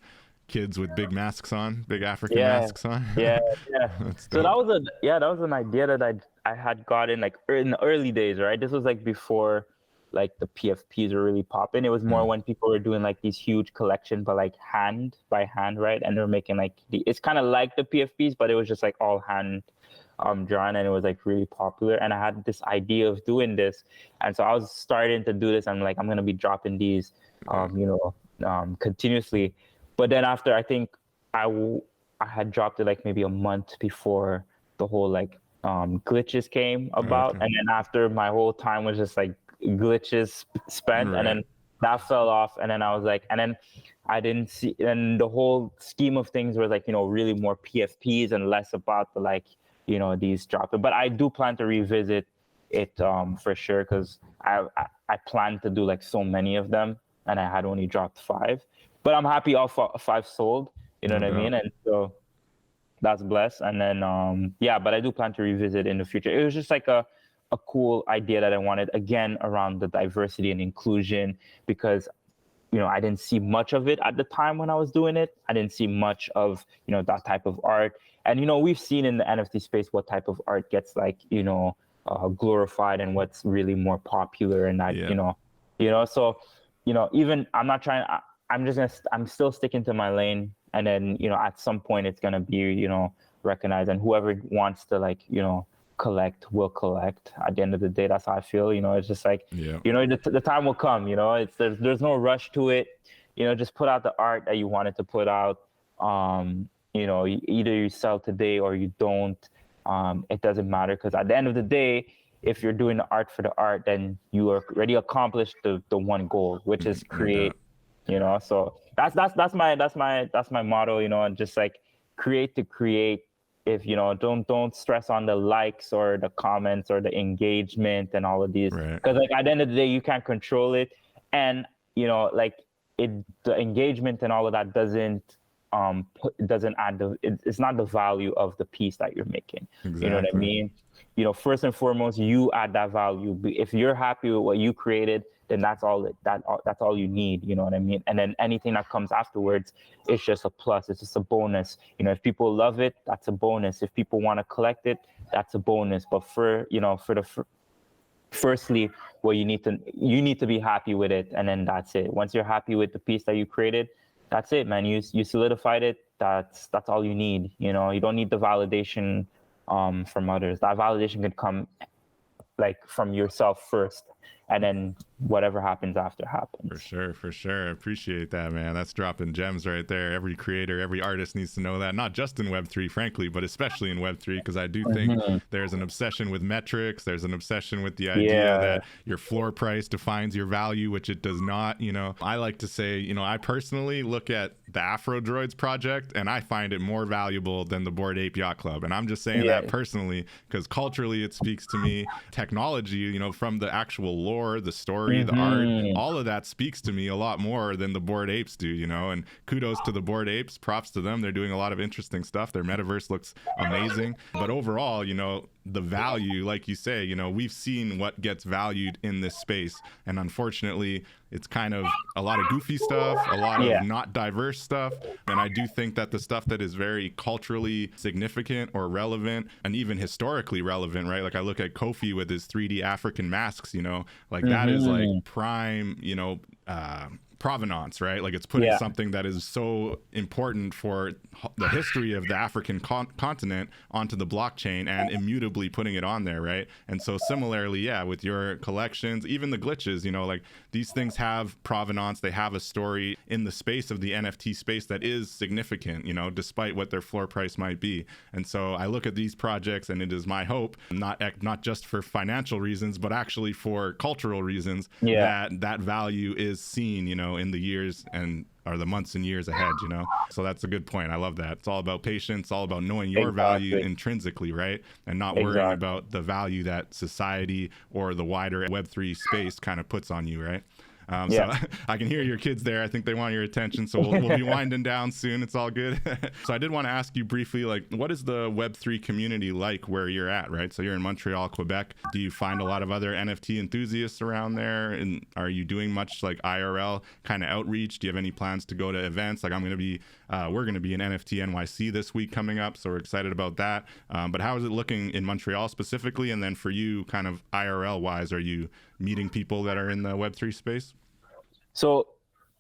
kids with big masks on, big African masks on. So that was an idea that I had gotten in the early days, right? This was before the PFPs were really popping. It was more when people were doing these huge collections, but hand by hand, right? And they were making it's kind of like the PFPs, but it was just all hand drawn, and it was really popular. And I had this idea of doing this, and so I was starting to do this. I'm like, I'm gonna be dropping these, continuously. But then after, I think I had dropped it maybe a month before the whole glitches came about, and then after my whole time was just glitches spent, and then that fell off, and then I was and then I didn't see, and the whole scheme of things was really more PFPs and less about the these dropping. But I do plan to revisit it for sure, because I plan to do so many of them, and I had only dropped 5, but I'm happy all 5 sold, you know what I mean? And so that's blessed. And then but I do plan to revisit in the future. It was just a cool idea that I wanted, again, around the diversity and inclusion, because I didn't see much of it at the time when I was doing it. I didn't see much of that type of art. And we've seen in the NFT space what type of art gets glorified and what's really more popular, and that so even I'm not trying. I'm still sticking to my lane, and then at some point it's gonna be recognized, and whoever wants to collect will collect. At the end of the day, that's how I feel. It's just the time will come. There's no rush to it. Just put out the art that you wanted to put out. Either you sell today or you don't. It doesn't matter, because at the end of the day, if you're doing the art for the art, then you already accomplished the one goal, which is create. So that's my motto, you know, and just like create to create. If you know, don't stress on the likes or the comments or the engagement and all of these, because like at the end of the day you can't control it, and you know, like the engagement and all of that doesn't add it's not the value of the piece that you're making. Exactly. You know what I mean? You know, first and foremost, you add that value. If you're happy with what you created, then that's all you need. You know what I mean? And then anything that comes afterwards, it's just a plus. It's just a bonus. You know, if people love it, that's a bonus. If people want to collect it, that's a bonus. But firstly, well, you need to be happy with it, and then that's it. Once you're happy with the piece that you created, that's it, man. You solidified it. That's all you need. You know, you don't need the validation from others. That validation could come like from yourself first, and then whatever happens after happens. For sure. I appreciate that, man. That's dropping gems right there. Every creator, every artist needs to know that, not just in Web3, frankly, but especially in Web3, because I do think there's an obsession with metrics. There's an obsession with the idea that your floor price defines your value, which it does not. You know, I like to say, you know, I personally look at the Afro Droids project and I find it more valuable than the Bored Ape Yacht Club. And I'm just saying that personally, because culturally it speaks to me. Technology, you know, from the actual lore, the story, the art, all of that speaks to me a lot more than the Bored Apes do, you know. And kudos to the Bored Apes, props to them. They're doing a lot of interesting stuff. Their metaverse looks amazing. But overall, you know, the value, like you say, you know, we've seen what gets valued in this space, and unfortunately it's kind of a lot of goofy stuff, a lot of not diverse stuff. And I do think that the stuff that is very culturally significant or relevant, and even historically relevant, right? Like I look at Kofi with his 3D African masks, you know, like that is like prime, you know, provenance, right? Like it's putting something that is so important for the history of the African continent onto the blockchain and immutably putting it on there, right? And so similarly, with your collections, even the glitches, you know, like these things have provenance, they have a story in the space of the NFT space that is significant, you know, despite what their floor price might be. And so I look at these projects, and it is my hope, not just for financial reasons, but actually for cultural reasons, that value is seen, you know, in the years or the months and years ahead, you know. So that's a good point. I love that. It's all about patience, all about knowing your value intrinsically, right? And not worrying about the value that society or the wider Web3 space kind of puts on you, right? So I can hear your kids there. I think they want your attention. So we'll be winding down soon. It's all good. So I did want to ask you briefly, like, what is the Web3 community like where you're at, right? So you're in Montreal, Quebec. Do you find a lot of other NFT enthusiasts around there? And are you doing much like IRL kind of outreach? Do you have any plans to go to events? Like we're going to be in NFT NYC this week coming up. So we're excited about that. But how is it looking in Montreal specifically? And then for you kind of IRL wise, are you meeting people that are in the Web3 space? So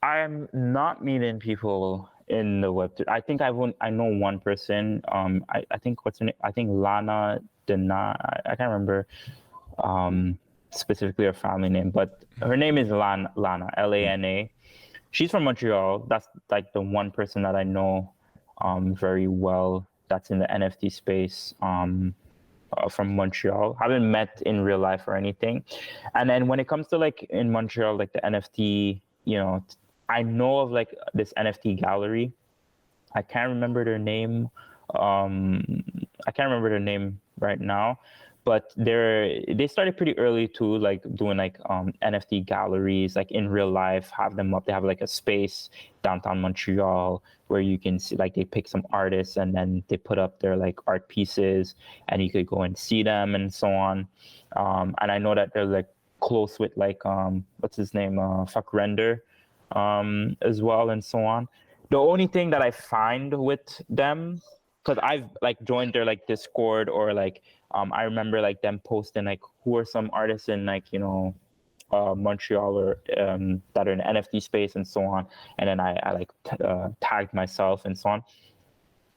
I'm not meeting people in the Web3. I think I know one person. I think what's her name? I think Lana Dena. I can't remember specifically her family name, but her name is Lana, Lana. She's from Montreal. That's like the one person that I know very well that's in the NFT space. From Montreal. Haven't met in real life or anything. And then when it comes to like in Montreal, like the NFT, you know, I know of like this NFT gallery. I can't remember their name. Right now, but they started pretty early too, like doing like NFT galleries, like in real life, have them up. They have like a space downtown Montreal where you can see, like they pick some artists and then they put up their like art pieces, and you could go and see them and so on. And I know that they're like close with like what's his name, Fuck Render, as well, and so on. The only thing that I find with them, because I've like joined their like Discord, or like I remember like them posting like who are some artists in like, you know, Montreal or that are in the NFT space and so on, and then I like tagged myself and so on,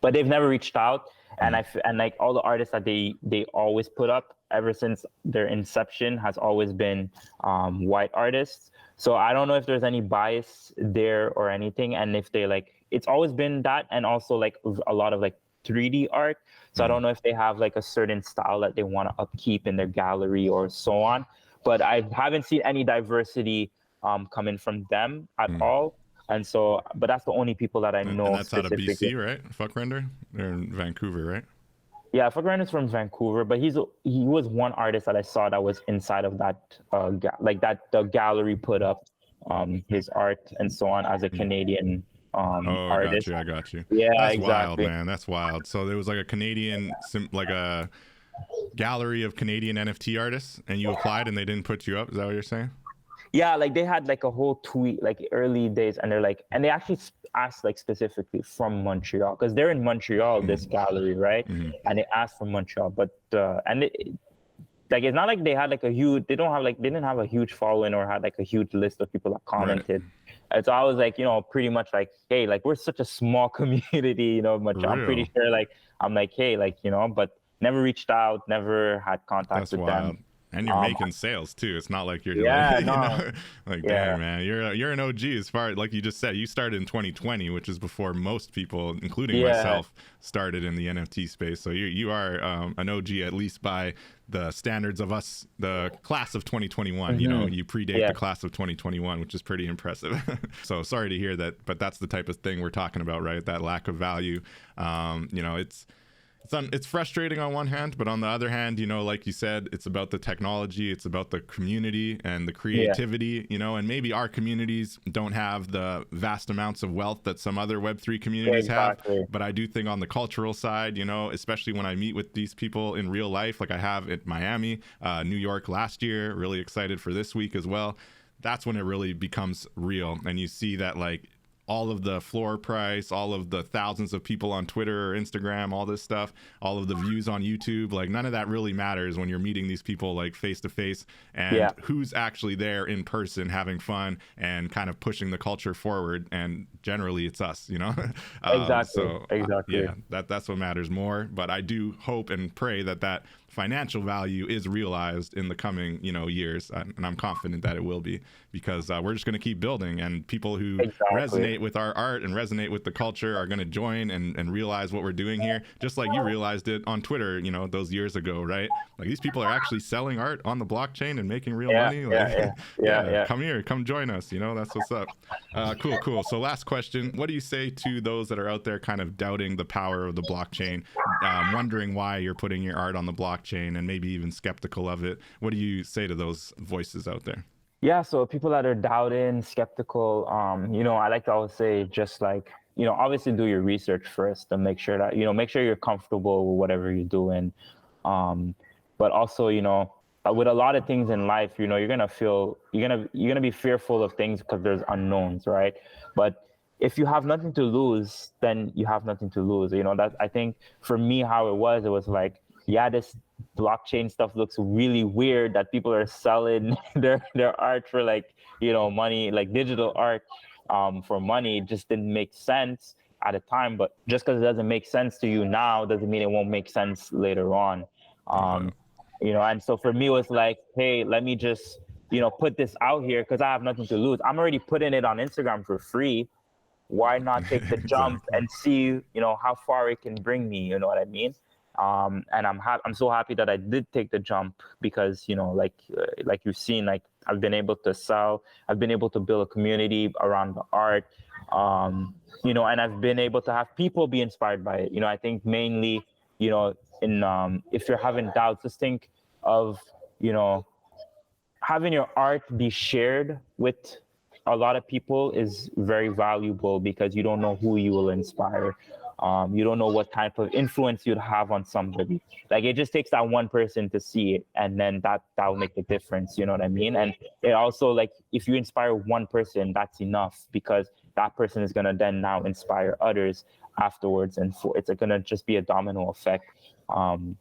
but they've never reached out. And and like all the artists that they always put up ever since their inception has always been white artists. So I don't know if there's any bias there or anything, and if they like, it's always been that, and also like a lot of like 3D art. So I don't know if they have like a certain style that they want to upkeep in their gallery or so on. But I haven't seen any diversity coming from them at all. And so, but that's the only people that I know And that's out of specifically. BC, right? Fuck Render? They're in Vancouver, right? Yeah, Fuck is from Vancouver, but he was one artist that I saw that was inside of that like that the gallery put up his art and so on as a Canadian Oh, artist. I got you. Yeah, That's wild, exactly. man. That's wild. So there was like a Canadian, like a gallery of Canadian NFT artists, and you applied and they didn't put you up. Is that what you're saying? Yeah, like they had like a whole tweet, like early days, and they're like, and they actually asked like specifically from Montreal, because they're in Montreal, this gallery, right? And they asked from Montreal, but and like it's not like they had like a huge, they didn't have a huge following or had like a huge list of people that commented. Right. And so I was like, pretty much like, hey, like we're such a small community, Montreal. I'm pretty sure like I'm like, hey, like but never reached out, never had contact with them. And you're making sales too. It's not like you're like damn, man, you're an OG as far as, like you just said, you started in 2020, which is before most people, including myself, started in the NFT space. So you are an OG, at least by the standards of us, the class of 2021. You predate the class of 2021, which is pretty impressive. So sorry to hear that, but that's the type of thing we're talking about, right? That lack of value. It's frustrating on one hand, but on the other hand, like you said, it's about the technology, it's about the community and the creativity, and maybe our communities don't have the vast amounts of wealth that some other Web3 communities have. But I do think on the cultural side, especially when I meet with these people in real life, like I have at Miami, New York last year, really excited for this week as well. That's when it really becomes real. And you see that like all of the floor price, all of the thousands of people on Twitter or Instagram, all this stuff, all of the views on YouTube, like none of that really matters when you're meeting these people like face to face, and who's actually there in person having fun and kind of pushing the culture forward. And generally it's us, Exactly. That's what matters more. But I do hope and pray that financial value is realized in the coming years, and I'm confident that it will be, because we're just going to keep building, and people who resonate with our art and resonate with the culture are going to join and realize what we're doing here, just like you realized it on Twitter those years ago, right? Like these people are actually selling art on the blockchain and making real money. Come here, come join us, that's what's up. Cool. So last question, what do you say to those that are out there kind of doubting the power of the blockchain, wondering why you're putting your art on the blockchain and maybe even skeptical of it? What do you say to those voices out there? Yeah, so people that are doubting, skeptical, I like to always say, just like, obviously do your research first and make sure that, make sure you're comfortable with whatever you're doing. But also, with a lot of things in life, you're gonna be fearful of things because there's unknowns, right? But if you have nothing to lose, then you have nothing to lose. That, I think for me, how it was like, this blockchain stuff looks really weird that people are selling their art for like, money, like digital art for money. It just didn't make sense at the time. But just because it doesn't make sense to you now doesn't mean it won't make sense later on. And so for me, it was like, hey, let me just, put this out here because I have nothing to lose. I'm already putting it on Instagram for free. Why not take the jump and see, how far it can bring me? You know what I mean? And I'm so happy that I did take the jump, because like you've seen, like I've been able to sell, I've been able to build a community around the art, and I've been able to have people be inspired by it. I think mainly, if you're having doubts, just think of having your art be shared with a lot of people is very valuable, because you don't know who you will inspire. You don't know what type of influence you'd have on somebody. Like it just takes that one person to see it, and then that will make the difference. You know what I mean? And it also, like, if you inspire one person, that's enough, because that person is gonna then now inspire others afterwards, and it's gonna just be a domino effect. And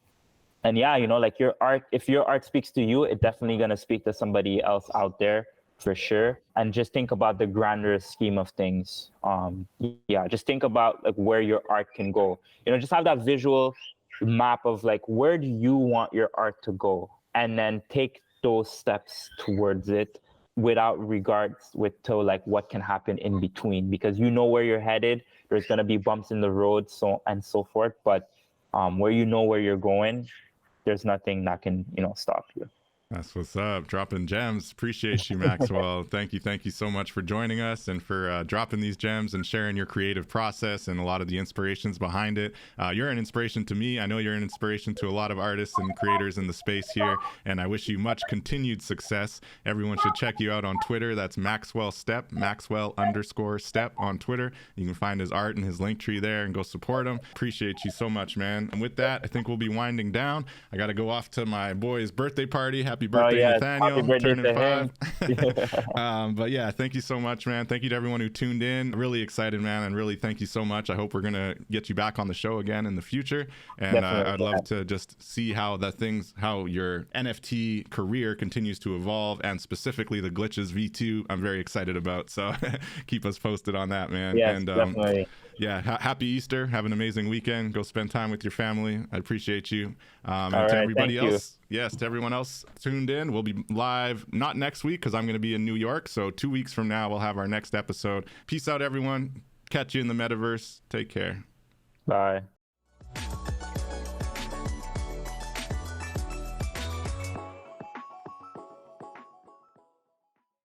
like your art, if your art speaks to you, it's definitely gonna speak to somebody else out there, for sure. And just think about the grander scheme of things. Just think about like where your art can go. Just have that visual map of like, where do you want your art to go, and then take those steps towards it without regards to like what can happen in between, because where you're headed. There's gonna be bumps in the road, so and so forth, but where where you're going, there's nothing that can stop you. That's what's up. Dropping gems. Appreciate you, Maxwell. Thank you so much for joining us and for dropping these gems and sharing your creative process and a lot of the inspirations behind it. You're an inspiration to me. I know you're an inspiration to a lot of artists and creators in the space here, and I wish you much continued success. Everyone should check you out on Twitter. That's Maxwell Step, Maxwell_Step on Twitter. You can find his art and his link tree there and go support him. Appreciate you so much, man. And with that, I think we'll be winding down. I got to go off to my boy's birthday party. Happy birthday, Nathaniel. Happy birthday turning to 5. But yeah, thank you so much, man. Thank you to everyone who tuned in. Really excited, man, and really thank you so much. I hope we're going to get you back on the show again in the future. And I'd love to just see how your NFT career continues to evolve, and specifically the Glitches V2 I'm very excited about. So keep us posted on that, man. Yes, and definitely. Yeah, happy Easter. Have an amazing weekend. Go spend time with your family. I appreciate you. And All to right, everybody thank else, yes, to everyone else tuned in, we'll be live not next week because I'm going to be in New York. So 2 weeks from now, we'll have our next episode. Peace out, everyone. Catch you in the metaverse. Take care. Bye.